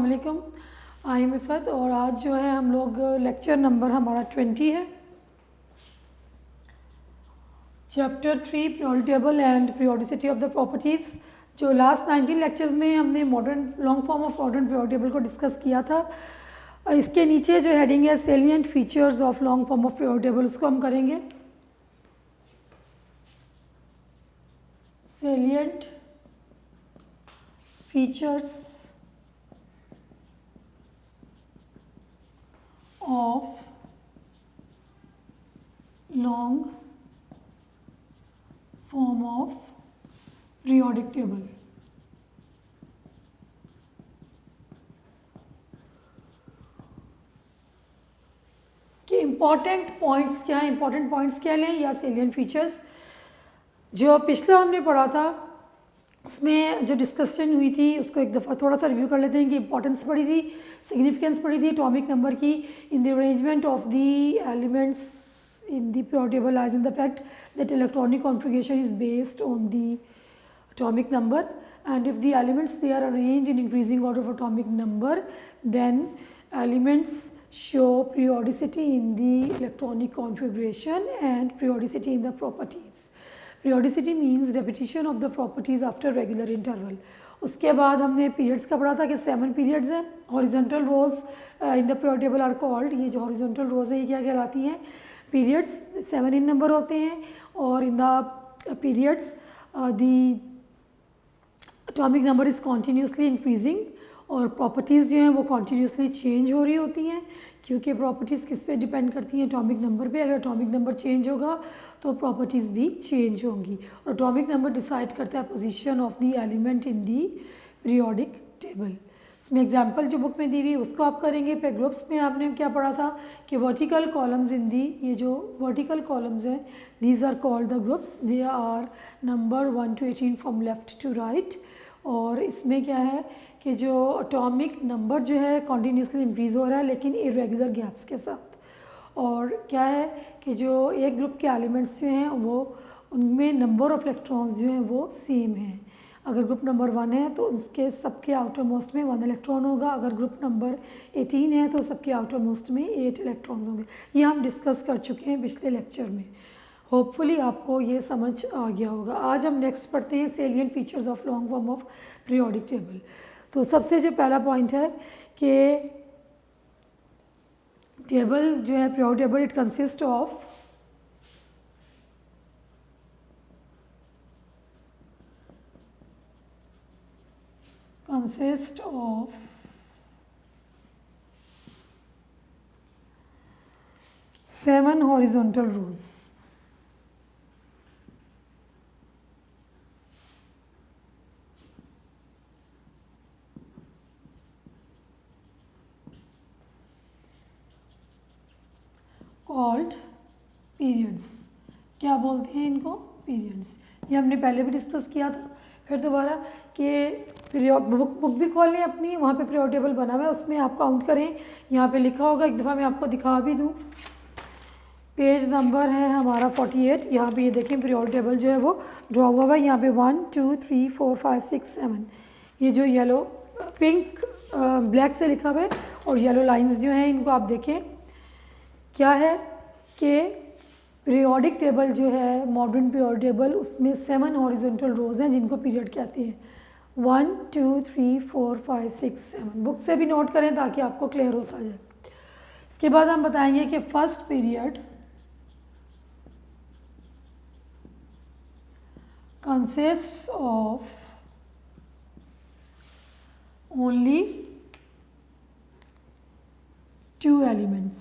वालेकुम, I am Iffat. और आज जो है हम लोग लेक्चर नंबर हमारा 20 है, chapter 3 periodic table and periodicity of the properties. जो लास्ट 19 लेक्चर्स में हमने modern long form of modern periodic table को डिस्कस किया था। इसके नीचे जो हेडिंग है salient features of long form of periodic table, उसको हम करेंगे। Salient features of long form of periodic table। कि इम्पॉर्टेंट पॉइंट्स क्या हैं, इम्पॉर्टेंट पॉइंट्स क्या लें या सेलिएंट फीचर्स। जो पिछला हमने पढ़ा था उसमें जो डिस्कशन हुई थी उसको एक दफ़ा थोड़ा सा रिव्यू कर लेते हैं कि इंपॉर्टेंस पढ़ी थी, सिग्निफिकेंस पढ़ी थी एटॉमिक नंबर की in the arrangement of the elements in the periodic table as in the fact that electronic configuration is based on the atomic number, and if the elements they are arranged in increasing order of atomic number, then elements show periodicity in the electronic configuration and periodicity in the properties. Periodicity means repetition of the properties after regular interval. उसके बाद हमने periods का पढ़ा था कि 7 periods हैं। Horizontal rows in the periodic table are called, ये जो हॉरिजॉन्टल रोज है ये क्या कहलाती हैं? पीरियड्स 7 इन नंबर होते हैं। और इन the periods the atomic number is continuously increasing और प्रॉपर्टीज़ जो हैं वो कॉन्टीन्यूसली चेंज हो रही होती हैं, क्योंकि प्रॉपर्टीज़ किस पे डिपेंड करती हैं? एटॉमिक नंबर पे। अगर एटॉमिक नंबर चेंज होगा तो प्रॉपर्टीज़ भी चेंज होंगी। और एटॉमिक नंबर डिसाइड करता है position of the element in the periodic table. इसमें एग्जांपल जो बुक में दी हुई उसको आप करेंगे। फिर ग्रुप्स में आपने क्या पढ़ा था कि वर्टिकल कॉलम्स इन दी, ये जो वर्टिकल कॉलम्स हैं these are called the groups, they are number 1 to 18 from left to right. और इसमें क्या है कि जो एटॉमिक नंबर जो है कॉन्टीन्यूसली इंक्रीज़ हो रहा है लेकिन इरेगुलर गैप्स के साथ। और क्या है कि जो एक ग्रुप के एलिमेंट्स जो हैं वो उनमें नंबर ऑफ इलेक्ट्रॉन्स जो हैं वो सेम हैं। अगर ग्रुप नंबर 1 है तो उसके सबके आउटर मोस्ट में 1 इलेक्ट्रॉन होगा। अगर ग्रुप नंबर 18 है तो सबके आउटर मोस्ट में 8 इलेक्ट्रॉन्स होंगे। ये हम डिस्कस कर चुके हैं पिछले लेक्चर में। होपफुली आपको ये समझ आ गया होगा। आज हम नेक्स्ट पढ़ते हैं salient features of long form of periodic table. तो सबसे जो पहला पॉइंट है कि टेबल जो है periodic table it consist of seven horizontal rows। Called periods. क्या बोलते हैं इनको? पीरियड्स। ये हमने पहले भी डिस्कस किया था। फिर दोबारा कि बुक भी खोल लें अपनी, वहाँ पे पीरियोडिक टेबल बना हुआ है, उसमें आप काउंट करें। यहाँ पे लिखा होगा, एक दफ़ा मैं आपको दिखा भी दूँ। पेज नंबर है हमारा 48। यहाँ पे ये देखें पीरियोडिक टेबल जो है वो ड्रॉ हुआ है। यहाँ पे 1 2 3 4 5 6 7 ये जो येलो पिंक ब्लैक से लिखा हुआ है और येलो लाइंस जो हैं इनको आप देखें। क्या है कि पीरियोडिक टेबल जो है मॉडर्न पीरियोडिक टेबल उसमें 7 हॉरिजॉन्टल रोज़ हैं जिनको पीरियड कहते हैं। 1 2 3 4 5 6 7 बुक से भी नोट करें ताकि आपको क्लियर होता जाए। इसके बाद हम बताएंगे कि first period consists of only 2 elements।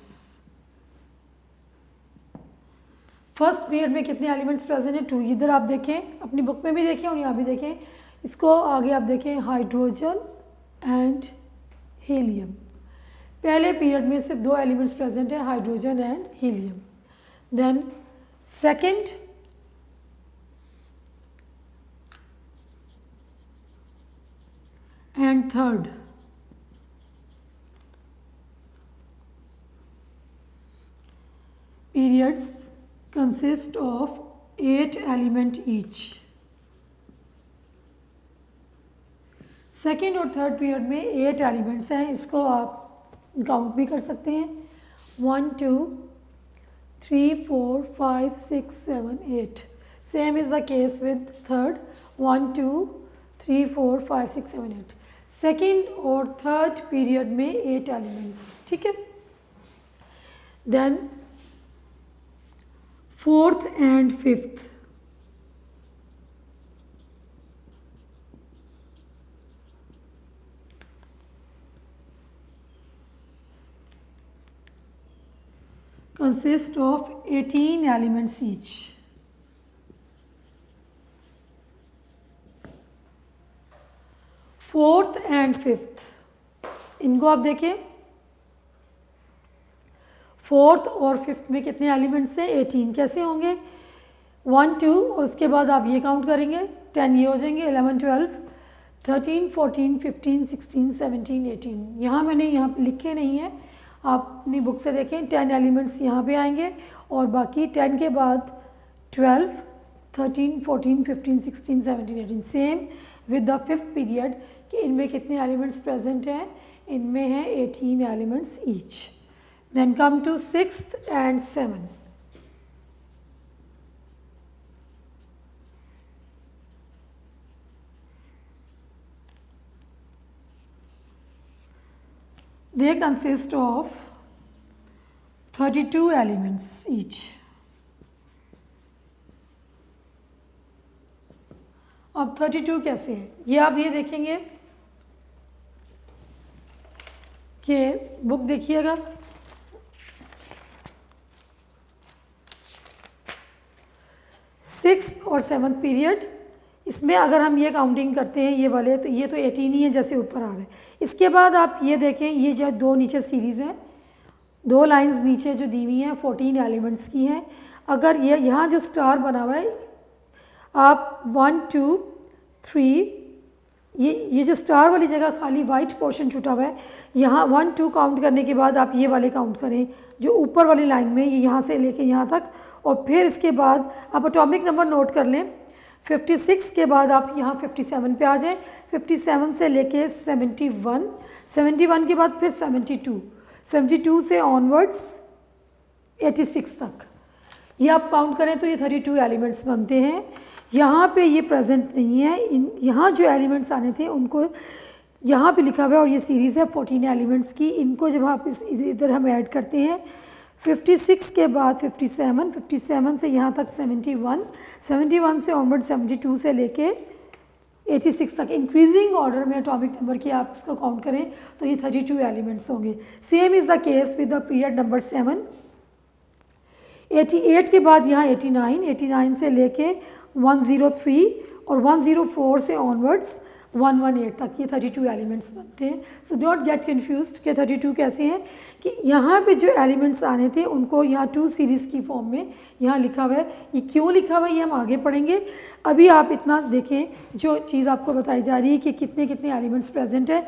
First period में कितने एलिमेंट्स प्रेजेंट हैं? 2। इधर आप देखें, अपनी बुक में भी देखें और यहाँ भी देखें। इसको आगे आप देखें हाइड्रोजन एंड हीलियम। पहले पीरियड में सिर्फ 2 एलिमेंट्स प्रेजेंट हैं, hydrogen and helium. Then second and third periods consist of 8 element each। Second और थर्ड पीरियड में 8 एलिमेंट्स हैं, इसको आप काउंट भी कर सकते हैं। 1 2 3 4 5 6 7 8। Same is the case with third. 1 2 3 4 5 6 7 8। Second और थर्ड पीरियड में 8 एलिमेंट्स, ठीक है। Then fourth and fifth, consist of 18 elements each. Fourth and fifth, इनको आप देखें, फोर्थ और फिफ्थ में कितने एलिमेंट्स हैं? 18। कैसे होंगे? 1 2 और उसके बाद आप ये काउंट करेंगे, 10 ये हो जाएंगे, 11 12 13 14 15 16 17 18। यहाँ मैंने यहाँ लिखे नहीं है, आप अपनी बुक से देखें। 10 एलिमेंट्स यहाँ पे आएंगे और बाकी 10 के बाद 12 13 14 15 16 17 18। Same with the fifth period कि इनमें कितने एलिमेंट्स प्रेजेंट हैं? इनमें हैं 18 elements each. Then come to sixth and seven. They consist of 32 elements each. अब 32 कैसे है? ये आप ये देखेंगे कि बुक देखिएगा, सिक्स्थ और सेवन्थ पीरियड, इसमें अगर हम ये काउंटिंग करते हैं ये वाले, तो ये तो 18 ही है जैसे ऊपर आ रहे हैं। इसके बाद आप ये देखें, ये जो दो नीचे सीरीज़ हैं, दो लाइंस नीचे जो दी हुई हैं 14 एलिमेंट्स की हैं। अगर ये यहाँ जो स्टार बना हुआ है, आप 1 2 3, ये जो स्टार वाली जगह खाली वाइट पोर्शन छूटा हुआ है, यहाँ 1 2 काउंट करने के बाद आप ये वाले काउंट करें जो ऊपर वाली लाइन में, ये यहाँ से लेके यहाँ तक, और फिर इसके बाद आप एटॉमिक नंबर नोट कर लें। 56 के बाद आप यहाँ 57 पे आ जाएं, 57 से लेके 71, 71 के बाद फिर 72, 72 से ऑनवर्ड्स 86 तक, ये आप काउंट करें तो ये 32 एलिमेंट्स बनते हैं। यहाँ पे ये प्रेजेंट नहीं है, यहाँ जो एलिमेंट्स आने थे उनको यहाँ पे लिखा हुआ है, और ये सीरीज़ है 14 एलिमेंट्स की। इनको जब आप इधर हम ऐड करते हैं, 56 के बाद 57, 57 से यहाँ तक 71, 71 से ऑनवर्ड 72 से लेके 86 तक, इंक्रीजिंग ऑर्डर में एटॉमिक नंबर की आप इसको काउंट करें तो ये 32 एलिमेंट्स होंगे। Same is the case with the period number 7। 88 के बाद यहाँ 89, 89 से लेके 103 और 104 से ऑनवर्ड्स 118 तक, ये 32 एलिमेंट्स बनते हैं। सो डोंट गेट कन्फ्यूज्ड कि 32 कैसे हैं, कि यहाँ पे जो एलिमेंट्स आने थे उनको यहाँ 2 सीरीज़ की फॉर्म में यहाँ लिखा हुआ है। ये क्यों लिखा हुआ है ये हम आगे पढ़ेंगे। अभी आप इतना देखें, जो चीज़ आपको बताई जा रही है कि कितने कितने एलिमेंट्स प्रेजेंट है।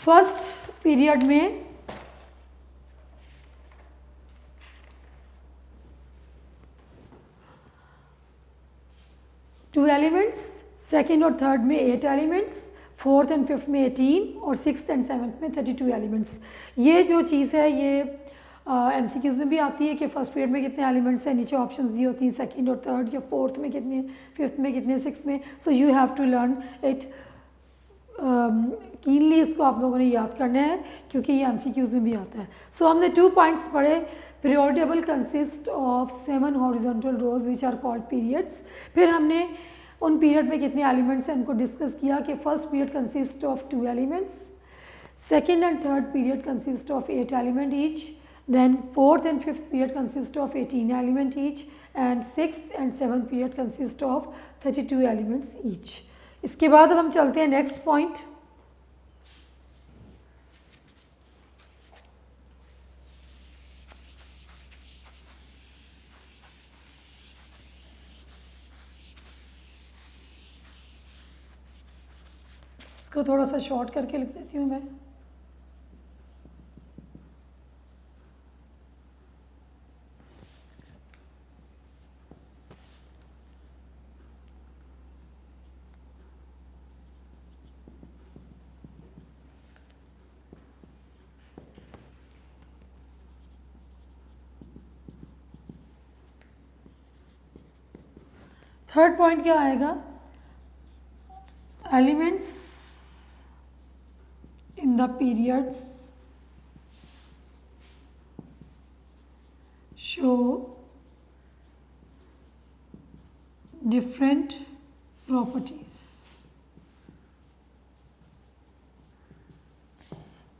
फर्स्ट पीरियड में टू एलिमेंट्स, सेकेंड और थर्ड में 8 एलिमेंट्स, फोर्थ एंड फिफ्थ में 18 और सिक्स्थ एंड सेवन्थ में 32 एलिमेंट्स। ये जो चीज़ है ये MCQs में भी आती है कि फर्स्ट पीरियड में कितने एलिमेंट्स हैं, नीचे ऑप्शंस दी होती हैं, सेकंड और थर्ड या फोर्थ में कितने, फिफ्थ में कितने, सिक्स्थ में। So you have to learn it keenly, इसको आप लोगों ने याद करना है क्योंकि ये MCQs में भी आता है। सो हमने 2 पॉइंट्स पढ़े। Period table consist of 7 horizontal rows which are called periods. फिर हमने उन पीरियड में कितने एलिमेंट्स हैं उनको डिस्कस किया कि first period consist of 2 elements, second and third period consist of 8 element each, then fourth and fifth period consist of 18 element each, and sixth and seventh period consist of 32 elements each. इसके बाद अब हम चलते हैं next point. इसको थोड़ा सा short करके लिख देती हूँ मैं। थर्ड पॉइंट क्या आएगा, elements in the periods show different properties.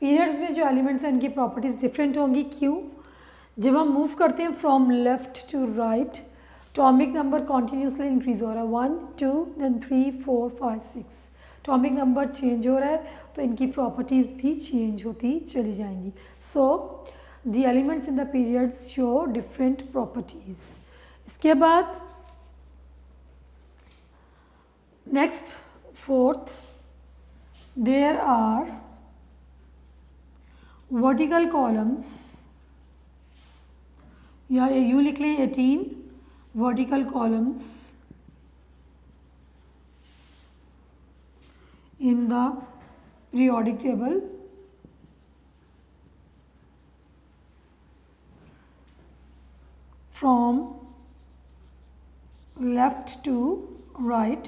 Periods में जो एलिमेंट्स हैं उनकी प्रॉपर्टीज डिफरेंट होंगी। क्यों? जब हम मूव करते हैं from left to right, atomic number continuously increase हो रहा है, 1 2 देन 3 4 5 6, एटॉमिक नंबर चेंज हो रहा है तो इनकी प्रॉपर्टीज़ भी चेंज होती चली जाएंगी। So the elements in the periods show different properties. इसके बाद next fourth, there are vertical columns, या यूँ लिख लें 18 vertical columns in the periodic table from left to right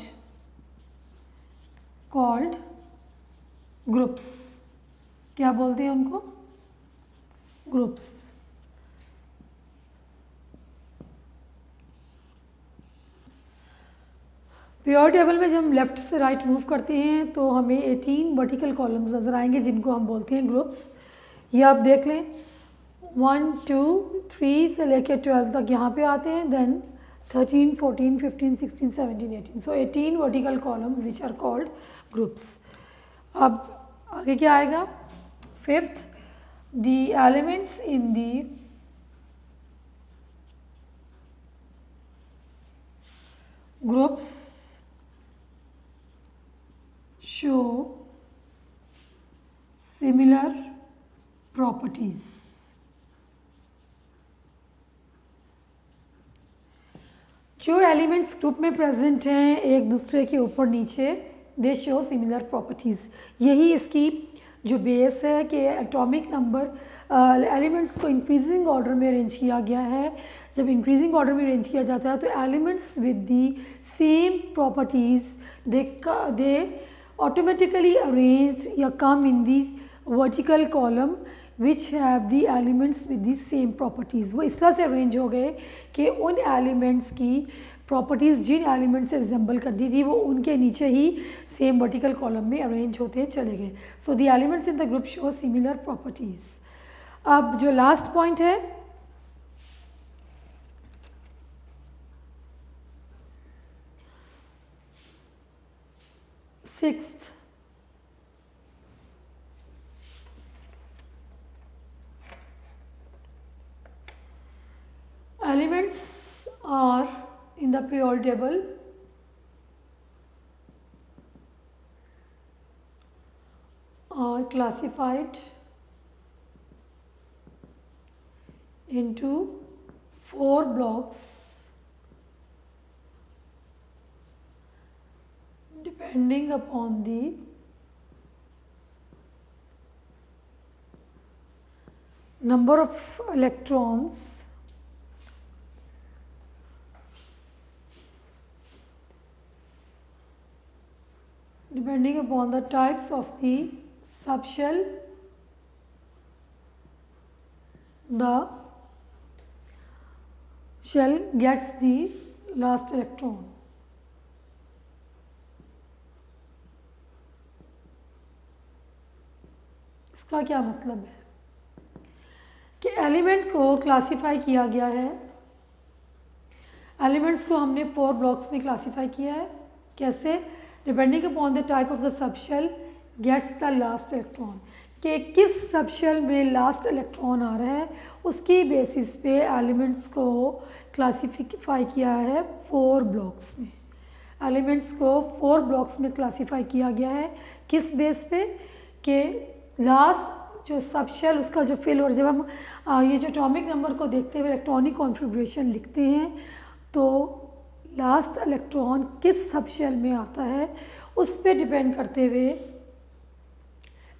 called groups। क्या बोलते हैं उनको? ग्रुप्स। पीरियड टेबल में जब हम लेफ़्ट से राइट मूव करते हैं तो हमें 18 वर्टिकल कॉलम्स नज़र आएंगे जिनको हम बोलते हैं ग्रुप्स। ये आप देख लें 1 2 3 से लेकर 12 तक यहाँ पे आते हैं, then 13 14 15 16 17 18, so 18 vertical columns which are called groups. अब आगे क्या आएगा? Fifth, the elements in the groups show similar properties। जो एलिमेंट्स ग्रुप में प्रेजेंट हैं एक दूसरे के ऊपर नीचे, दे शो सिमिलर प्रॉपर्टीज़। यही इसकी जो बेस है कि एटॉमिक नंबर एलिमेंट्स को इंक्रीजिंग ऑर्डर में अरेंज किया गया है। जब इंक्रीजिंग ऑर्डर में अरेंज किया जाता है तो elements with the same properties they automatically arranged या come in the vertical column which have the elements with the same properties। वो इस तरह से अरेंज हो गए कि उन एलिमेंट्स की प्रॉपर्टीज़ जिन एलिमेंट से रिजेंबल करती थी वो उनके नीचे ही सेम वर्टिकल कॉलम में अरेंज होते चले गए। सो the elements in the group show similar properties. अब जो लास्ट पॉइंट है, Sixth, elements are in the periodic table are classified into 4 blocks depending upon the number of electrons depending upon the types of the subshell, the shell gets the last electron। इसका क्या मतलब है कि element को classify किया गया है, elements को हमने 4 ब्लॉक्स में क्लासिफाई किया है। कैसे? Depending upon the type of the subshell gets the last electron, कि किस सबशेल में लास्ट इलेक्ट्रॉन आ रहा है उसकी बेसिस पे एलिमेंट्स को क्लासिफाई किया है 4 ब्लॉक्स में। एलिमेंट्स को 4 ब्लॉक्स में क्लासिफाई किया गया है। किस बेस पे? कि लास्ट जो सबशेल उसका जो फिल, और जब हम ये जो एटॉमिक नंबर को देखते हुए इलेक्ट्रॉनिक कॉन्फ़िगरेशन लिखते हैं तो लास्ट इलेक्ट्रॉन किस सबशेल में आता है उस पे डिपेंड करते हुए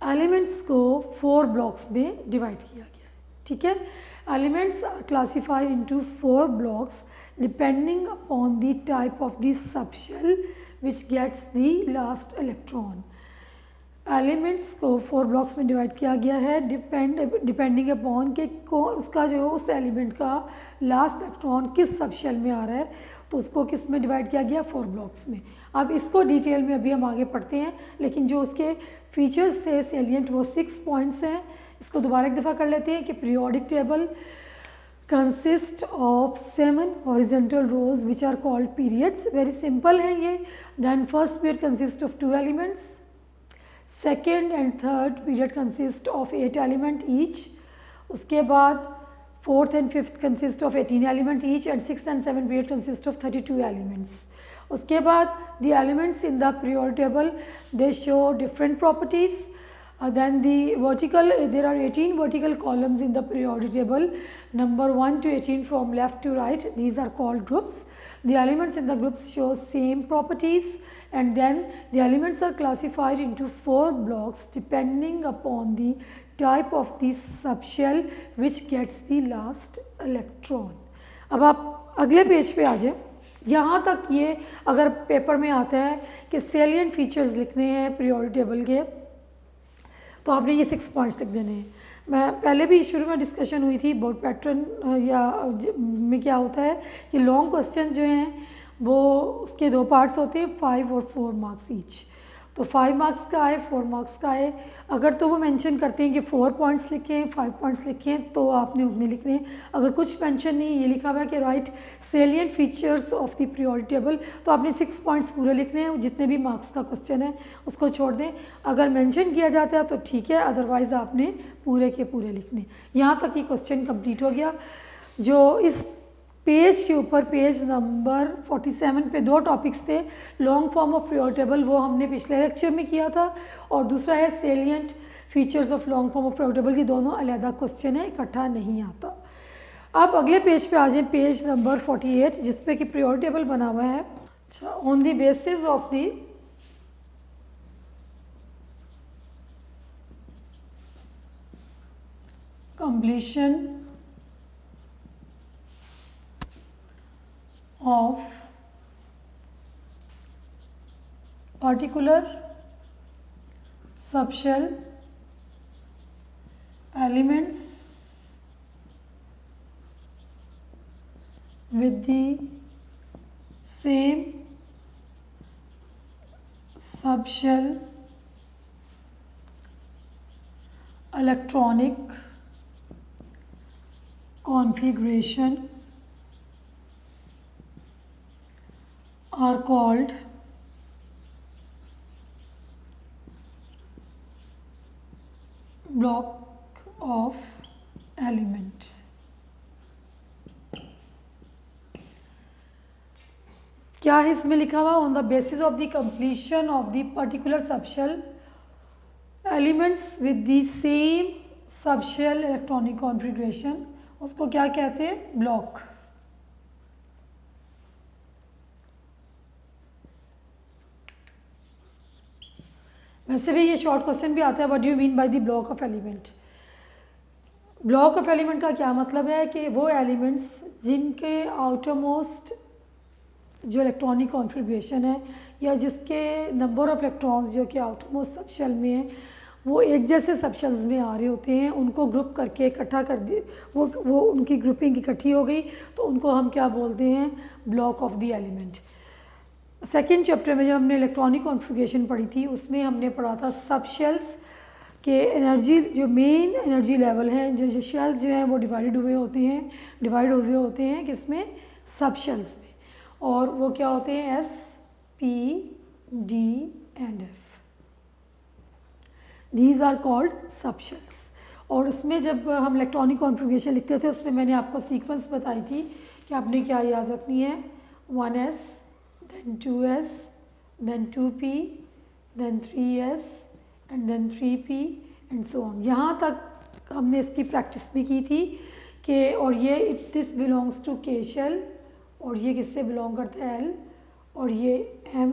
एलिमेंट्स को 4 ब्लॉक्स में डिवाइड किया गया है। ठीक है, elements are classified into 4 blocks depending upon the type of the subshell which gets the last electron. Elements को 4 ब्लॉक्स में डिवाइड किया गया है डिपेंडिंग अपॉन के उसका जो उस एलिमेंट का लास्ट इलेक्ट्रॉन किस सबशेल में आ रहा है, तो उसको किस में डिवाइड किया गया, 4 ब्लॉक्स में। अब इसको डिटेल में अभी हम आगे पढ़ते हैं, लेकिन जो उसके फीचर्स थे सेलिएंट वो 6 पॉइंट्स हैं। इसको दोबारा एक दफ़ा कर लेते हैं कि periodic table consist of 7 horizontal rows which are called periods. Very simple है ये। Then first period consist of 2 elements, second and third period consist of 8 element each, उसके बाद fourth and fifth consist of 18 element each, and sixth and seven period consist of 32 elements. उसके बाद the elements in the periodic table they show different properties. Then the vertical, there are 18 vertical columns in the periodic table, number 1 to 18 from left to right. These are called groups. The elements in the groups show same properties, and then the elements are classified into 4 blocks depending upon the type of the subshell which gets the last electron. अब आप अगले page पे आ जाए। यहाँ तक ये अगर paper में आता है कि salient features लिखने हैं periodic table के, तो आपने ये 6 पॉइंट्स लिख देने हैं। मैं पहले भी शुरू में डिस्कशन हुई थी बोर्ड पैटर्न या में क्या होता है कि लॉन्ग क्वेश्चन जो हैं वो उसके 2 पार्ट्स होते हैं, 5 और 4 मार्क्स ईच। तो 5 मार्क्स का आए, 4 मार्क्स का आए। अगर तो वो मेंशन करते हैं कि 4 पॉइंट्स लिखें, 5 पॉइंट्स लिखें, तो आपने उतने लिखने हैं। अगर कुछ मेंशन नहीं, ये लिखा हुआ है कि right salient features of the periodic table, तो आपने 6 पॉइंट्स पूरे लिखने हैं। जितने भी मार्क्स का क्वेश्चन है उसको छोड़ दें। अगर मेंशन किया जाता है तो ठीक है, अदरवाइज़ आपने पूरे के पूरे लिखने। यहाँ तक ये क्वेश्चन कंप्लीट हो गया। जो इस पेज के ऊपर पेज नंबर 47 पे 2 टॉपिक्स थे। Long form of periodic table वो हमने पिछले लेक्चर में किया था, और दूसरा है salient features of long form of periodic table. ये दोनों अलग क्वेश्चन है, इकट्ठा नहीं आता। आप अगले पेज पे आ जाएं, पेज नंबर 48, जिसपे कि पीरियोडिक टेबल बना हुआ है। अच्छा, on the basis of the completion of particular subshell elements with the same subshell electronic configuration are called block of element. क्या है इसमें लिखा हुआ? On the basis of the completion of the particular subshell elements with the same subshell electronic configuration, उसको क्या कहते हैं? Block. वैसे भी ये शॉर्ट क्वेश्चन भी आता है, what do you mean by the block of element. Block of element का क्या मतलब है कि वो एलिमेंट्स जिनके आउटरमोस्ट जो इलेक्ट्रॉनिक कॉन्फ़िगरेशन है, या जिसके नंबर ऑफ इलेक्ट्रॉन्स जो कि आउटरमोस्ट सबशेल में है वो एक जैसे सबशेल्स में आ रहे होते हैं, उनको ग्रुप करके इकट्ठा कर दिए, वो उनकी ग्रुपिंग इकट्ठी हो गई, तो उनको हम क्या बोलते हैं? Block of the element. Second chapter में जब हमने इलेक्ट्रॉनिक कॉन्फ़िगरेशन पढ़ी थी, उसमें हमने पढ़ा था सबशेल्स के एनर्जी, जो मेन एनर्जी लेवल हैं, जो शेल्स जो हैं वो डिवाइड हुए होते हैं किसमें? सबशेल्स में। और वो क्या होते हैं? S, P, D and F। These are called subshells। और उसमें जब हम इलेक्ट्रॉनिक कॉन्फ़िगरेशन लिखते थे, उसमें मैंने आपको सीक्वेंस बताई थी कि आपने क्या याद रखनी है? 1S, then 2S, then 2P, then 3S and then 3P and so on। यहाँ तक हमने इसकी प्रैक्टिस भी की थी कि और ये this belongs to K shell, और ये किससे बिलोंग करता है? L, और ये M।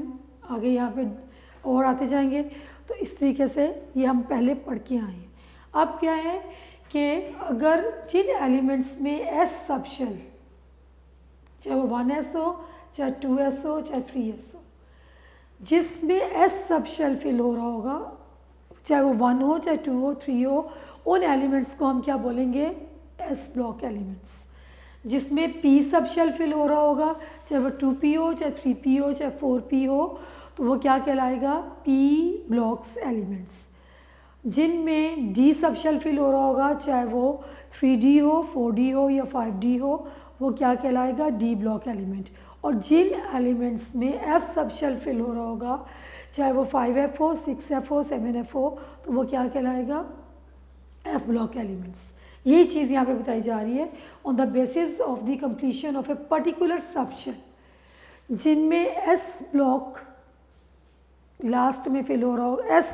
आगे यहाँ पे और आते जाएंगे। तो इस तरीके से ये हम पहले पढ़ के आए हैं। अब क्या है कि अगर जिन एलिमेंट्स में S सबशेल, चाहे वो 1s हो, चाहे 2s हो, चाहे 3s हो, जिसमें s सब शेल फिल हो रहा होगा, चाहे वो 1 हो, चाहे 2 हो, 3 हो, उन एलिमेंट्स को हम क्या बोलेंगे? s block elements. जिसमें p सब शेल फिल हो रहा होगा, चाहे वो 2p हो, चाहे 3p हो, चाहे 4p हो, तो वो क्या कहलाएगा? p blocks elements. जिनमें d सब शेल फिल हो रहा होगा, चाहे वो 3d हो, 4d हो या 5d हो, वो क्या कहलाएगा? d block element. और जिन एलिमेंट्स में f सब शेल फिल हो रहा होगा, चाहे वो 5f हो, 6f हो, 7f हो, तो वो क्या कहलाएगा? f block elements. यही चीज़ यहाँ पे बताई जा रही है। On the basis of the completion of a particular subshell, जिनमें s ब्लॉक लास्ट में फिल हो रहा होगा, s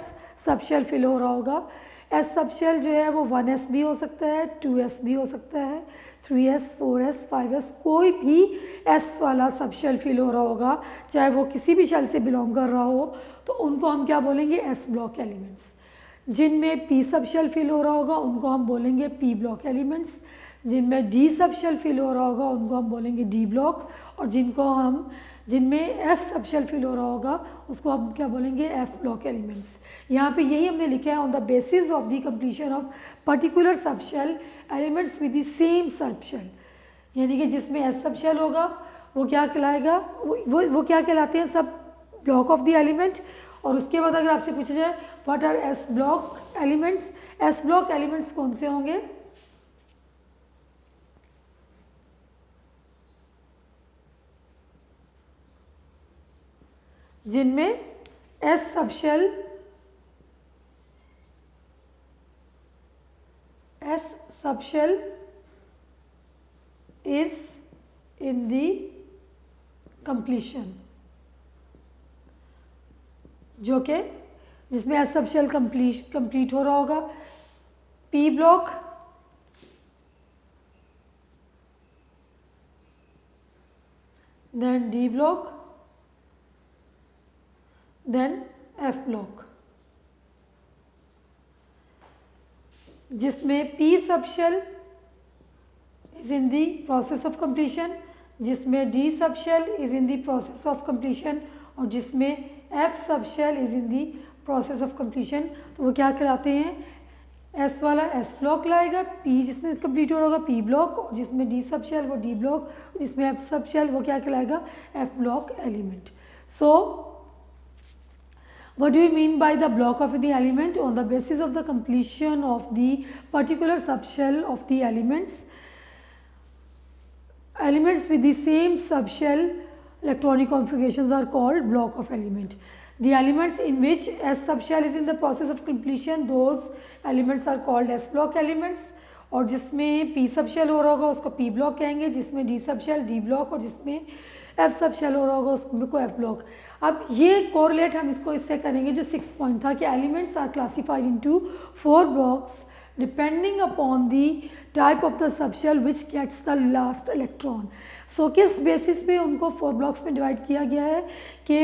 सबशेल फिल हो रहा होगा। s सबशेल जो है वो 1s भी हो सकता है, 2s भी हो सकता है, 3s, 4s, 5s, कोई भी s वाला सबशेल फिल हो रहा होगा, चाहे वो किसी भी शेल से बिलोंग कर रहा हो, तो उनको हम क्या बोलेंगे? s block elements. जिनमें p सब शेल फिल हो रहा होगा, उनको हम बोलेंगे p ब्लॉक एलिमेंट्स। जिनमें d सब शेल फिल हो रहा होगा, उनको हम बोलेंगे d ब्लॉक। और जिनमें f सब शेल फिल हो रहा होगा, उसको हम क्या बोलेंगे? f block elements. यहाँ पे यही हमने लिखा है, on the basis of the completion of particular sub shell elements with the same sub shell, यानी कि जिसमें s सब शेल होगा वो क्या कहलाएगा? वो क्या कहलाते हैं? सब ब्लॉक ऑफ द एलिमेंट। और उसके बाद अगर आपसे पूछा जाए what are S block elements, S block elements कौन से होंगे? जिनमें S subshell is in the completion, जो कि जिसमें एस सबशेल कंप्लीट हो रहा होगा। P block, then D block, then F block. जिसमें P subshell is in the process of completion, जिसमें D subshell is in the process of completion, और जिसमें F subshell is in the process of completion. तो वो क्या कहलाते हैं? S वाला एस ब्लॉक लाएगा, पी जिसमें कंप्लीट हो रहा होगा पी ब्लॉक, और जिसमें डी सबशेल वो डी ब्लॉक, जिसमें एफ सबशेल वो क्या कहलाएगा? F block element. So what do you mean by the block of the element? On the basis of the completion of the particular subshell of the elements with the same subshell electronic configurations are called block of element. The elements in which S subshell is in the process of completion, those elements are called S block elements. और जिसमें P subshell हो रहा होगा उसको P block कहेंगे, जिसमें D subshell D block, और जिसमें F सबशेल हो रहा होगा उसको F ब्लॉक। अब ये कोरिलेट हम इसको इससे करेंगे जो 6 पॉइंट था कि elements are classified into 4 blocks depending upon the type of the subshell which gets the last electron. So किस बेसिस पे उनको 4 ब्लॉक्स में डिवाइड किया गया है कि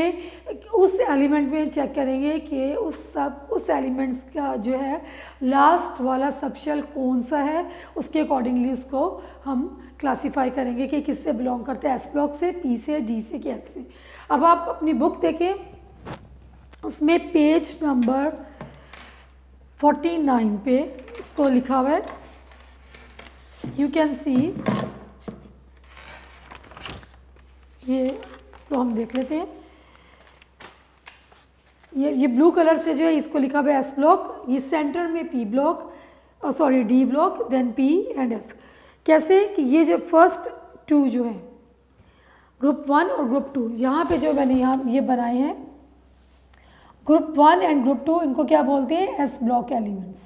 उस एलिमेंट में चेक करेंगे कि उस एलिमेंट्स का जो है लास्ट वाला सबशेल कौन सा है, उसके अकॉर्डिंगली उसको हम क्लासीफाई करेंगे कि किससे बिलोंग करते हैं, एस ब्लॉक से, पी से, डी से कि एफ से। अब आप अपनी बुक देखें, उसमें पेज नंबर 49 पे इसको लिखा हुआ है, यू कैन सी, ये इसको हम देख लेते हैं। ये ब्लू कलर से जो है इसको लिखा हुआ है एस ब्लॉक, ये सेंटर में P block, sorry D block, then P and F. कैसे कि ये जो फर्स्ट 2 जो है ग्रुप 1 और ग्रुप 2, यहाँ पे जो मैंने यहाँ ये बनाए हैं ग्रुप 1 एंड ग्रुप 2, इनको क्या बोलते हैं? S block elements.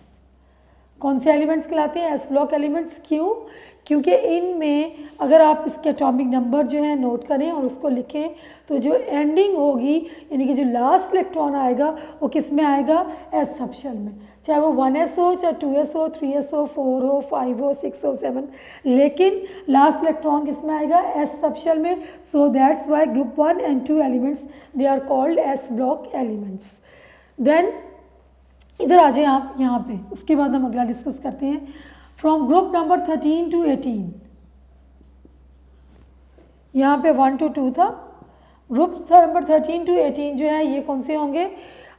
कौन से एलिमेंट्स कहलाते हैं? S block elements. क्यों? क्योंकि इनमें अगर आप इसके एटॉमिक नंबर जो है नोट करें और उसको लिखें, तो जो एंडिंग होगी यानी कि जो लास्ट इलेक्ट्रॉन आएगा वो किस में आएगा? एस सबशेल में। चाहे वो 1s हो, चाहे 2s हो, 3s हो, 4 हो, 5 हो, 6 हो, 7, लेकिन लास्ट इलेक्ट्रॉन किस में आएगा? एस सबशेल में। So that's why group 1 and 2 elements they are called S block elements. Then इधर आ जाए आप यहाँ पे, उसके बाद हम अगला डिस्कस करते हैं। फ्रॉम ग्रुप नंबर 13 to 18, यहाँ पे 1 to 2 था। ग्रुप नंबर 13 to 18 जो है ये कौन से होंगे?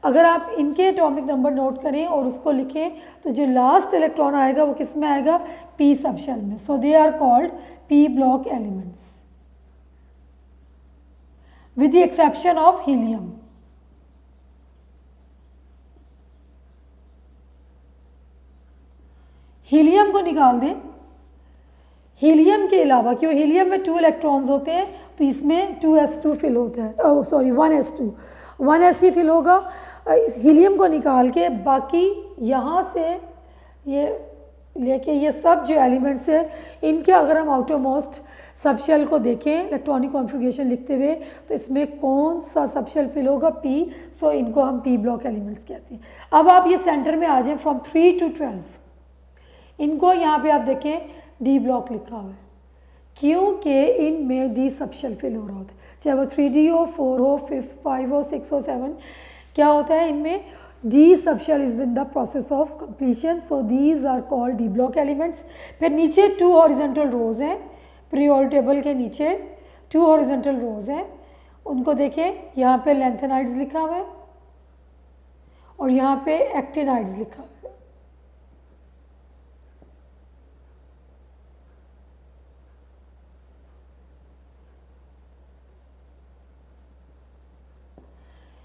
अगर आप इनके एटॉमिक नंबर नोट करें और उसको लिखें तो जो लास्ट इलेक्ट्रॉन आएगा वो किस में आएगा? पी सबशेल में। So they are called P block elements with the exception of helium. Helium को निकाल दें। हीलियम के अलावा, क्यों हीलियम में 2 इलेक्ट्रॉन्स होते हैं तो इसमें 2s2 फिल होता है, सॉरी 1s2, 1s ही फिल होगा। इस हीलियम को निकाल के बाकी यहाँ से ये लेके ये सब जो एलिमेंट्स है इनके अगर हम आउटरमोस्ट सबशेल को देखें इलेक्ट्रॉनिक कॉन्फ़िगरेशन लिखते हुए तो इसमें कौन सा सबशेल फिल होगा? पी। सो इनको हम पी ब्लॉक एलिमेंट्स कहते हैं। अब आप ये सेंटर में आ जाएं फ्रॉम 3 to 12। इनको यहाँ पे आप देखें डी ब्लॉक लिखा हुआ है क्योंकि इनमें डी सबशेल फिल हो रहा होता है, चाहे वो 3D हो, 4 हो, 5 हो, 6 हो, 7, क्या होता है इनमें? D subshell is in the process of completion. So these are called D block elements. फिर नीचे 2 हॉरिजॉन्टल रोज हैं, पीरियोडिक टेबल के नीचे 2 हॉरिजॉन्टल रोज हैं, उनको देखें। यहाँ पे लैंथेनाइड्स लिखा हुआ है और यहाँ पे एक्टिनाइड्स लिखा हुआ है।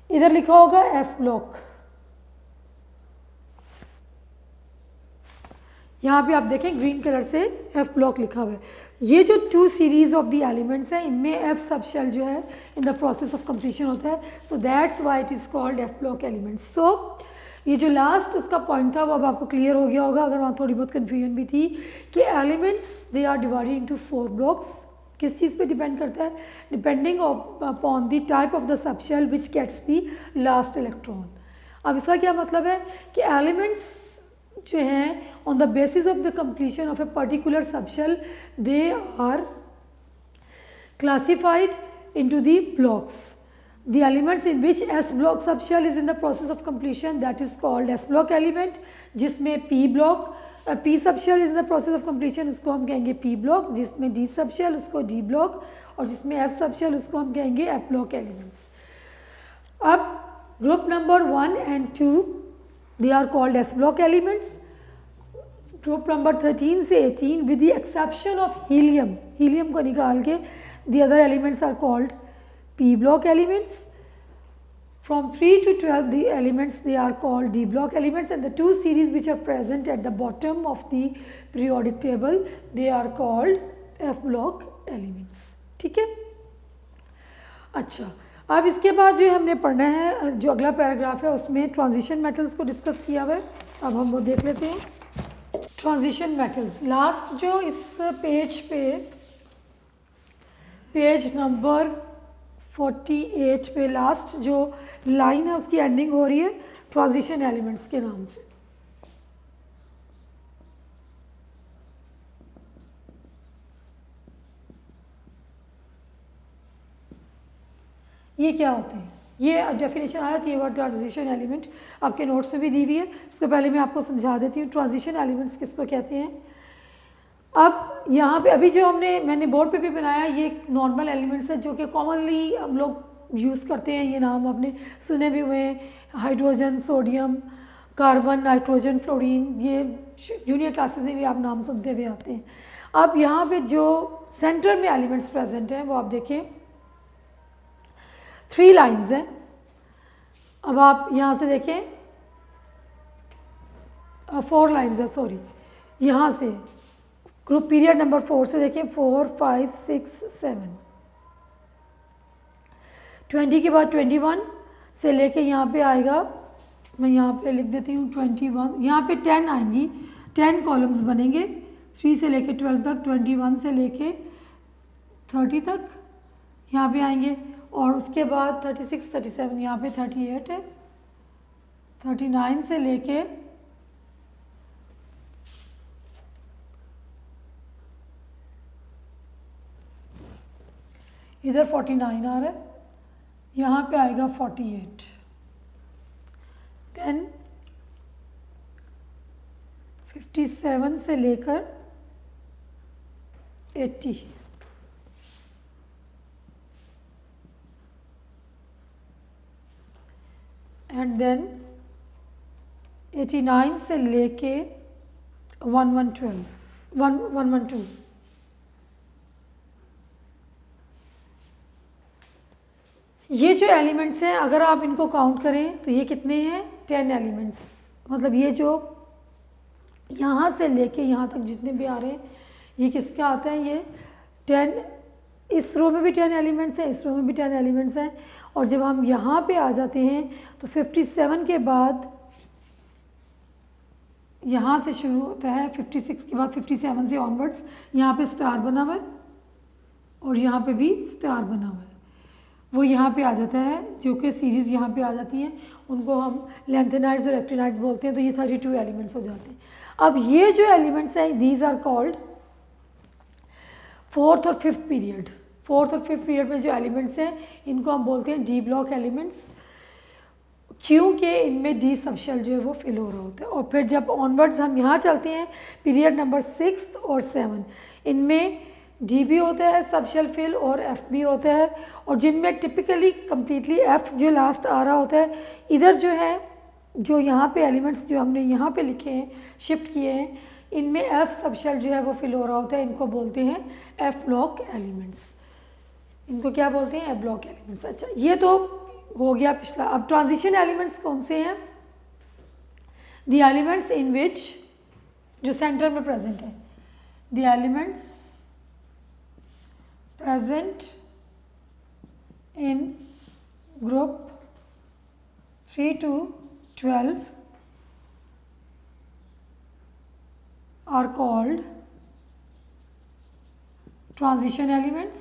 इधर लिखा होगा एफ ब्लॉक, यहाँ पे आप देखें ग्रीन कलर से एफ ब्लॉक लिखा हुआ है। ये जो 2 सीरीज ऑफ द एलिमेंट्स हैं इनमें एफ सबशेल जो है in the process of completion होता है। So that's why it is called F block elements. So ये जो लास्ट उसका पॉइंट था वो अब आपको क्लियर हो गया होगा, अगर वहाँ थोड़ी बहुत कन्फ्यूजन भी थी कि elements they are divided into 4 blocks. किस चीज़ पे डिपेंड करता है? Depending upon the type of the subshell which gets the last electron. अब इसका क्या मतलब है कि एलिमेंट्स जो हैं on the basis of the completion of a particular subshell they are classified into the blocks. The elements in which S block subshell is in the process of completion, that is called S block element. जिसमें P block P subshell is in the process of completion, उसको हम कहेंगे P block। जिसमें D subshell उसको D block, और जिसमें F subshell उसको हम कहेंगे F block elements। अब group number 1 and 2 they are called S block elements. Group number 13 से 18 with the exception of helium, helium को निकाल के the other elements are called P block elements. From 3 to 12 the elements they are called D block elements, and the 2 series which are present at the bottom of the periodic table they are called F block elements। ठीक है। अच्छा, अब इसके बाद जो हमने पढ़ना है, जो अगला पैराग्राफ है उसमें ट्रांजिशन मेटल्स को डिस्कस किया हुआ है। अब हम वो देख लेते हैं। ट्रांजिशन मेटल्स लास्ट जो इस पेज पे पेज नंबर 48 पे लास्ट जो लाइन है उसकी एंडिंग हो रही है ट्रांजिशन एलिमेंट्स के नाम से। ये क्या होते हैं? ये डेफिनेशन आया थी वर्ड ट्रांजिशन एलिमेंट, आपके नोट्स में भी दी हुई है। इसको पहले मैं आपको समझा देती हूँ ट्रांजिशन एलिमेंट्स किसको कहते हैं। अब यहाँ पे अभी जो मैंने बोर्ड पे भी बनाया, ये नॉर्मल एलिमेंट्स है जो कि कॉमनली हम लोग यूज़ करते हैं। ये नाम आपने सुने भी हुए हैं, hydrogen, sodium, carbon, nitrogen, fluorine, ये जूनियर क्लासेस में भी आप नाम सुनते हुए आते हैं। अब यहाँ पे जो सेंटर में एलिमेंट्स प्रेजेंट हैं वो आप देखें 3 लाइन्स हैं। अब आप यहाँ से देखें 4 लाइन्स है, सॉरी, यहाँ से ग्रुप पीरियड नंबर 4 से देखें 4, 5, 6, 7, 20 के बाद 21 से लेके यहाँ पे आएगा, मैं यहाँ पे लिख देती हूँ 21, यहाँ पे 10 आएंगी, 10 कॉलम्स बनेंगे 3 से लेके 12 तक, 21 से लेके 30 तक यहाँ पे आएंगे, और उसके बाद 36, 37, यहाँ पे 38 है, 39 से लेके इधर 49 आ रहा है, यहाँ पे आएगा 48, देन 57 से लेकर 80, एंड देन 89 से लेके 112 ये जो एलिमेंट्स हैं अगर आप इनको काउंट करें तो ये कितने हैं 10 एलिमेंट्स। मतलब ये जो यहाँ से लेके यहाँ तक जितने भी आ रहे हैं ये किसका आता है, ये 10, इस रो में भी 10 एलिमेंट्स हैं, इस रो में भी 10 एलिमेंट्स हैं। और जब हम यहाँ पे आ जाते हैं तो 57 के बाद यहाँ से शुरू होता है, 56 के बाद 57 से ऑनवर्ड्स यहाँ पे स्टार बना हुआ है और यहाँ पे भी स्टार बना हुआ है, वो यहाँ पे आ जाता है, जो कि सीरीज़ यहाँ पे आ जाती हैं, उनको हम लेंथेनाइड्स और एक्टिनाइड्स बोलते हैं। तो ये 32 एलिमेंट्स हो जाते हैं। अब ये जो एलिमेंट्स हैं दीज आर कॉल्ड फोर्थ और फिफ्थ पीरियड। फोर्थ और फिफ्थ पीरियड में जो एलिमेंट्स हैं इनको हम बोलते हैं डी ब्लॉक एलिमेंट्स, क्योंकि इनमें डी सबशेल जो है वो फिल हो रहा होता है। और फिर जब ऑनवर्ड्स हम यहाँ चलते हैं पीरियड नंबर 6 और 7, इनमें डी भी होता है सबशेल फिल और एफ भी होता है, और जिनमें टिपिकली कम्प्लीटली एफ जो लास्ट आ रहा होता है। इधर जो है, जो यहाँ पे एलिमेंट्स जो हमने यहाँ पे लिखे हैं, शिफ्ट किए हैं, इनमें एफ सबशेल जो है वो फिल हो रहा होता है। इनको बोलते हैं एफ ब्लॉक एलिमेंट्स। इनको क्या बोलते हैं, एफ ब्लॉक एलिमेंट्स। अच्छा, ये तो हो गया पिछला। अब ट्रांजिशन एलिमेंट्स कौन से हैं, द एलिमेंट्स इन विच, जो सेंटर में प्रेजेंट है, the elements present in group 3 to 12 are called transition elements.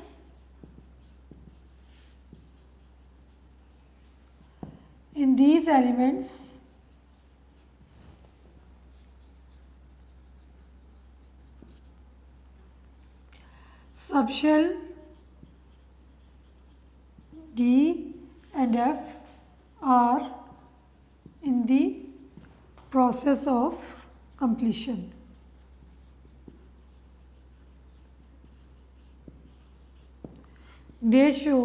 In these elements, subshell D and F are in the process of completion. They show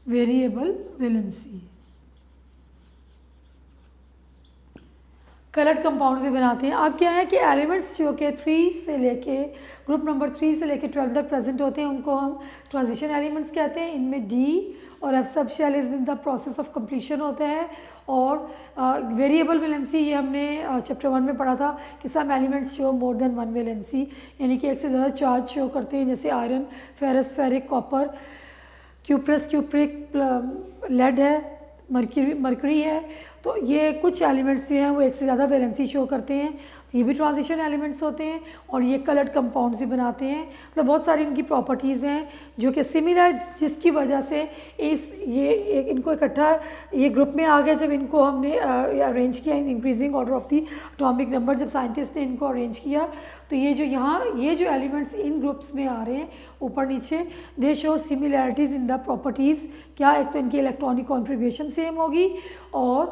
variable valency. Coloured compound से बनाते हैं। अब क्या है कि elements जो कि 3 से लेके ग्रुप नंबर 3 से लेके 12 तक प्रेजेंट होते हैं उनको हम ट्रांजिशन एलिमेंट्स कहते हैं। इनमें डी और F sub shell is in the process of completion होता है। और वेरिएबल वैलेंसी ये हमने चैप्टर 1 में पढ़ा था कि some elements show more than 1 valency, यानी कि एक से ज़्यादा चार्ज शो करते हैं, जैसे iron, ferrous, ferric, copper, cuprous, cupric, lead है, मरकरी है। तो ये कुछ एलिमेंट्स जो हैं वो एक से ज़्यादा वैलेंसी शो करते हैं, तो ये भी ट्रांजिशन एलिमेंट्स होते हैं। और ये कलर्ड कंपाउंड्स भी बनाते हैं। मतलब बहुत सारी इनकी प्रॉपर्टीज़ हैं जो कि सिमिलर, जिसकी वजह से इनको इकट्ठा ये ग्रुप में आ गया। जब इनको हमने अरेंज किया in increasing order of the atomic number, जब साइंटिस्ट ने इनको अरेंज किया, तो ये जो एलिमेंट्स इन ग्रुप्स में आ रहे हैं ऊपर नीचे, दे show similarities in the properties. क्या, एक तो इनकी इलेक्ट्रॉनिक कॉन्फ़िगरेशन सेम होगी, और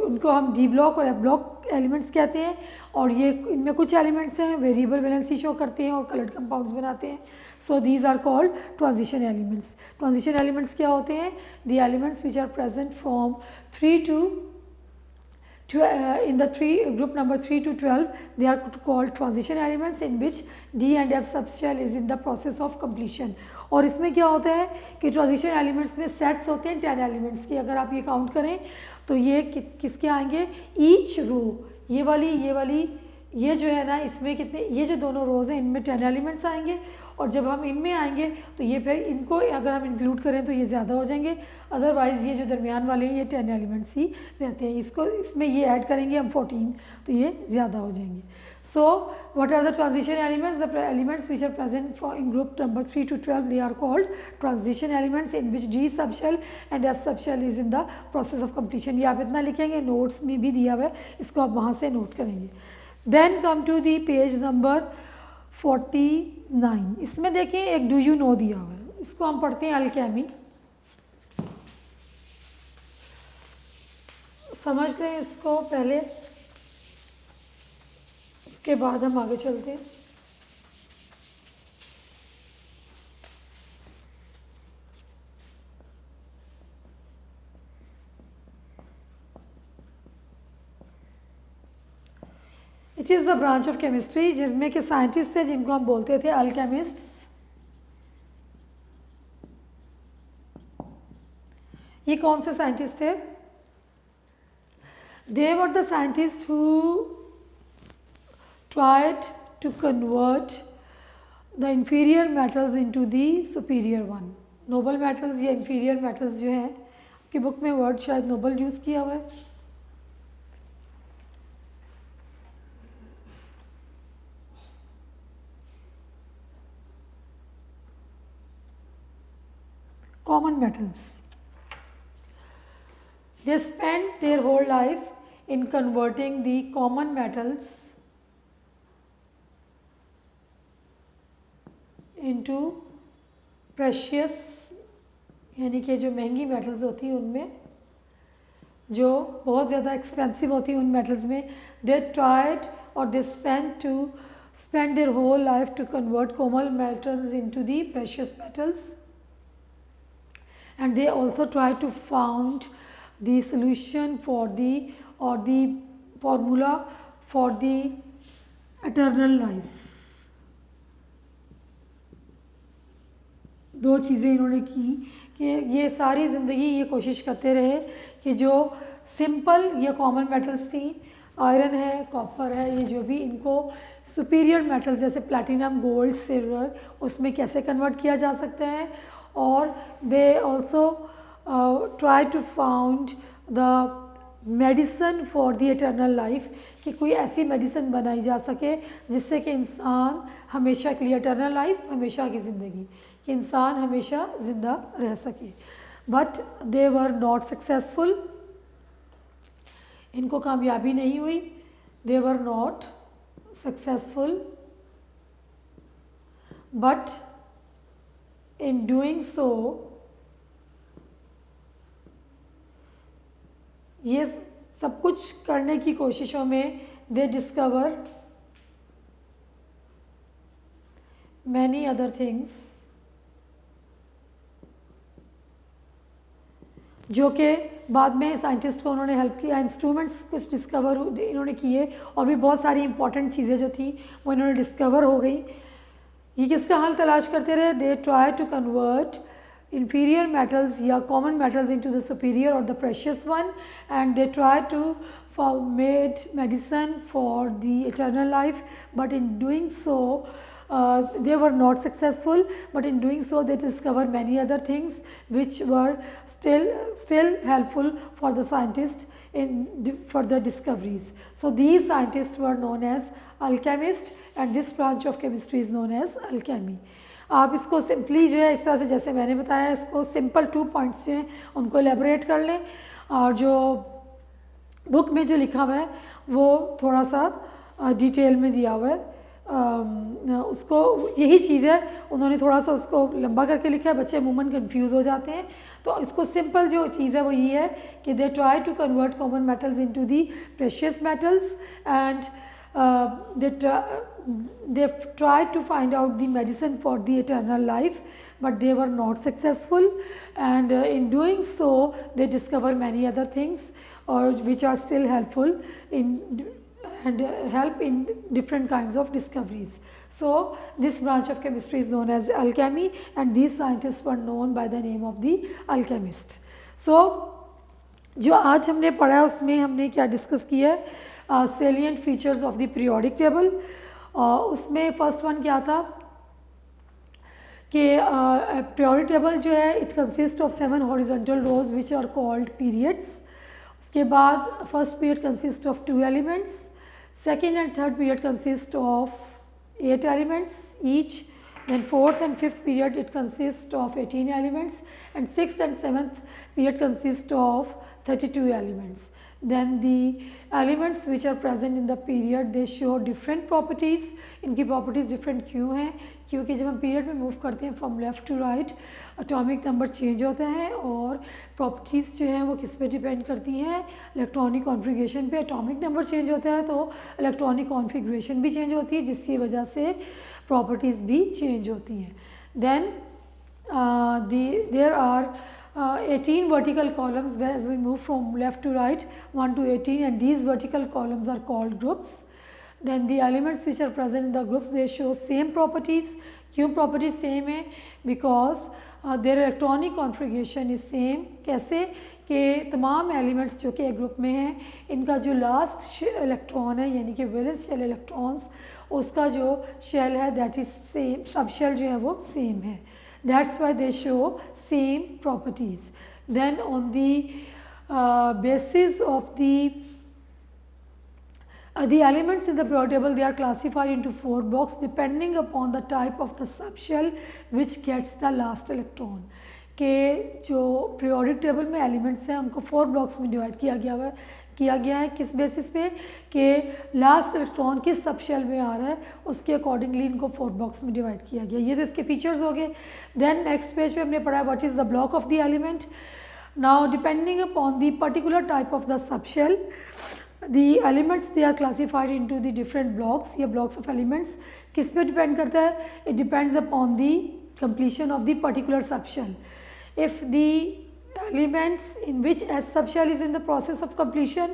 उनको हम डी ब्लॉक और एफ ब्लॉक एलिमेंट्स कहते हैं। और ये इनमें कुछ एलिमेंट्स हैं वेरिएबल वैलेंसी शो करते हैं और कलर्ड कंपाउंड्स बनाते हैं। So these are called transition elements. Transition elements क्या होते हैं, the elements which are present from 3 to in the group number 3 to 12, they are called transition elements in which D and F subshell is in the process of completion. और इसमें क्या होता है कि transition elements में sets होते हैं 10 elements की। अगर आप ये काउंट करें तो ये किसके आएंगे, ईच रो, ये वाली ये जो है ना, इसमें कितने, ये जो दोनों रोज़ हैं इनमें 10 एलिमेंट्स आएंगे। और जब हम इनमें आएंगे तो ये फिर इनको अगर हम इंक्लूड करें तो ये ज़्यादा हो जाएंगे, अदरवाइज़ ये जो दरमियान वाले हैं ये 10 एलिमेंट्स ही रहते हैं। इसमें ये ऐड करेंगे हम 14, तो ये ज़्यादा हो जाएंगे। So what are the transition elements, the elements which are present in group number 3 to 12, they are called transition elements in which D subshell and F subshell is in the process of completion. ये आप इतना लिखेंगे, notes में भी दिया हुआ है, इसको आप वहाँ से नोट करेंगे। Then come to the page number 49। इसमें देखें एक डू यू नो दिया हुआ है, इसको हम पढ़ते हैं अल्केमी। समझ लें इसको पहले, इसके बाद हम आगे चलते हैं। Is the branch of chemistry जिसमें के साइंटिस्ट थे जिनको हम बोलते थे अल्केमिस्ट्स। ये कौन से साइंटिस्ट थे? They were the scientist who tried to convert the inferior metals into the superior one. Noble metals या इंफीरियर मेटल्स जो हैं, आपकी बुक में वर्ड शायद नोबल यूज़ किया हुआ है। Common metals. They spent their whole life in converting the common metals into precious, यानी कि जो महंगी मेटल्स होती हैं उनमें, जो बहुत ज़्यादा एक्सपेंसिव होती हैं उन मेटल्स में, they tried or they spent their whole life to convert common metals into the precious metals, and they also tried to found the solution for the formula for the eternal life। दो चीज़ें इन्होंने की कि ये सारी ज़िंदगी ये कोशिश करते रहे कि जो सिंपल या कॉमन मेटल्स थी, आयरन है, कॉपर है, ये जो भी, इनको सुपीरियर मेटल्स जैसे प्लैटिनम, गोल्ड, सिल्वर, उसमें कैसे कन्वर्ट किया जा सकता है। और they also try to found the medicine for the eternal life, कि कोई ऐसी मेडिसिन बनाई जा सके जिससे कि इंसान हमेशा के लिए, eternal life, हमेशा की ज़िंदगी, कि इंसान हमेशा ज़िंदा रह सके। But they were not successful, इनको कामयाबी नहीं हुई। They were not successful, but in doing so ये सब कुछ करने की कोशिशों में they discover many other things, जो कि बाद में साइंटिस्ट को उन्होंने हेल्प किया। इंस्ट्रूमेंट्स कुछ डिस्कवर इन्होंने किए और भी बहुत सारी इंपॉर्टेंट चीज़ें जो थी वो इन्होंने डिस्कवर हो गई। ये किसका हल तलाश करते रहे? They try to convert inferior metals या common metals into the superior or the precious one, and they try to made medicine for the eternal life, but in doing so they were not successful, but in doing so they discovered many other things which were still helpful for the scientists in further discoveries. So these scientists were known as alchemists, and this branch of chemistry is known as alchemy. आप इसको simply जो है इस तरह से जैसे मैंने बताया, इसको सिंपल 2 पॉइंट्स जो हैं उनको एलेबोरेट कर लें, और जो बुक में जो लिखा हुआ है वो थोड़ा सा डिटेल में दिया हुआ है। उसको यही चीज़ है, उन्होंने थोड़ा सा उसको लंबा करके लिखा है, बच्चे अमूमन कंफ्यूज हो जाते हैं। तो इसको सिंपल जो चीज़ है वो ये है कि they try to convert common metals into the precious metals, and they tried to find out the medicine for the eternal life, but they were not successful, and in doing so they discover many other things or which are still helpful in and help in different kinds of discoveries. So this branch of chemistry is known as alchemy, and these scientists were known by the name of the alchemist. So जो आज हमने पढ़ा है उसमें हमने क्या discuss किया है? Salient features of the periodic table. उसमें फर्स्ट वन क्या था कि पीरियोडिक टेबल जो है it consist of 7 horizontal rows which are called periods. उसके बाद first period consist of 2 elements, second and third period consist of 8 elements each, then fourth and fifth period it consists of 18 elements, and sixth and seventh period consist of 32 elements. Then the elements which are present in the period they show different properties. इनकी properties different क्यों हैं? क्योंकि जब हम period में move करते हैं from left to right atomic number change होते हैं, और प्रॉपर्टीज़ जो हैं वो किस पे डिपेंड करती हैं? इलेक्ट्रॉनिक कॉन्फ़िगरेशन पे। एटॉमिक नंबर चेंज होता है तो इलेक्ट्रॉनिक कॉन्फ़िगरेशन भी चेंज होती है, जिसकी वजह से प्रॉपर्टीज़ भी चेंज होती हैं। Then there are 18 vertical columns as we move from left to right 1 to 18, and these vertical columns are called groups. Then the elements which are present in the groups they show same properties. क्यों properties same है? Because their electronic configuration is same. कैसे कि तमाम elements जो कि एक group में हैं, इनका जो लास्ट इलेक्ट्रॉन है यानी कि वैलेंस शेल इलेक्ट्रॉन्स, उसका जो शेल है that is same, sub shell जो है वो सेम है. That's why they show same properties. Then on the basis of the elements in the periodic table, they are classified into 4 blocks depending upon the type of the subshell which gets the last electron. के जो periodic table में elements हैं हमको 4 blocks में divide किया गया है किस बेसिस पे कि लास्ट इलेक्ट्रॉन किस सबशेल में आ रहा है उसके अकॉर्डिंगली इनको 4 ब्लॉक्स में डिवाइड किया गया. ये तो इसके फीचर्स हो गए. देन नेक्स्ट पेज पे हमने पढ़ा है what is the block of the element. Now depending upon the particular type of the subshell, the elements they are classified into the different blocks. ये blocks of elements किस पे depend करता है? It depends upon the completion of the particular subshell. If the elements in which S subshell is in the process of completion,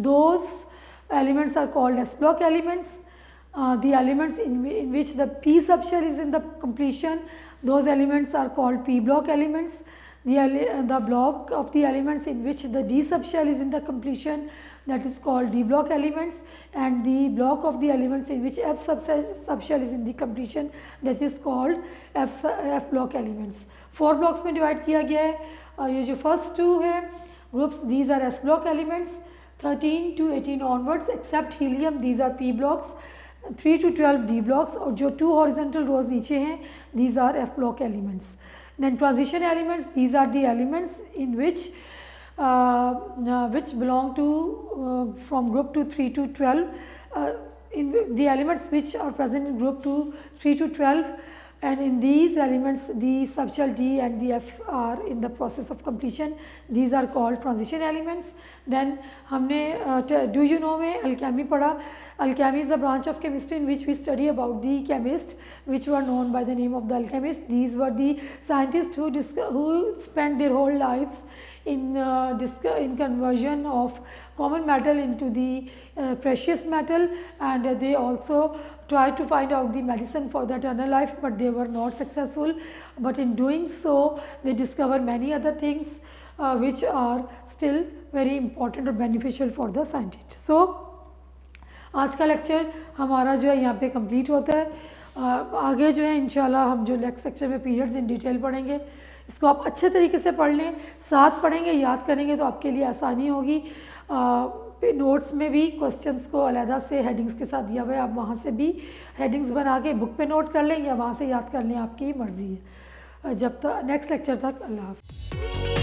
those elements are called S block elements. The elements in which the P subshell is in the completion, those elements are called P block elements. The block of the elements in which the D subshell is in the completion, that is called D block elements, and the block of the elements in which F subshell is in the completion, that is called F block elements. 4 blocks में divide किया गया है. ये जो first 2 है groups, these are S block elements. 13 to 18 onwards except helium, these are P blocks. 3 to 12 D blocks, और जो 2 horizontal rows नीचे हैं these are F block elements. Then transition elements, these are the elements in which belong to from group to 3 to 12. In the elements which are present in group to 3 to 12, and in these elements the subshell D and the F are in the process of completion. These are called transition elements. Then हमने do you know में alchemy पढ़ा. Alchemy is a branch of chemistry in which we study about the chemists which were known by the name of the alchemists. These were the scientists who spent their whole lives in conversion of common metal into the precious metal, and they also tried to find out the medicine for the eternal life, but they were not successful. But in doing so, they discovered many other things which are still very important or beneficial for the scientist. So आज का lecture हमारा जो है यहाँ पे complete होता है. आगे जो है इंशाल्लाह हम जो नेक्स्ट सेक्शन में पीरियड्स इन डिटेल पढ़ेंगे. इसको आप अच्छे तरीके से पढ़ लें, साथ पढ़ेंगे, याद करेंगे तो आपके लिए आसानी होगी. नोट्स में भी क्वेश्चंस को अलहदा से हेडिंग्स के साथ दिया हुआ है, आप वहाँ से भी हेडिंग्स बना के बुक पे नोट कर लें या वहाँ से याद कर लें, आपकी मर्ज़ी है. जब तक नेक्स्ट लेक्चर तक, अल्लाह हाफ़िज़.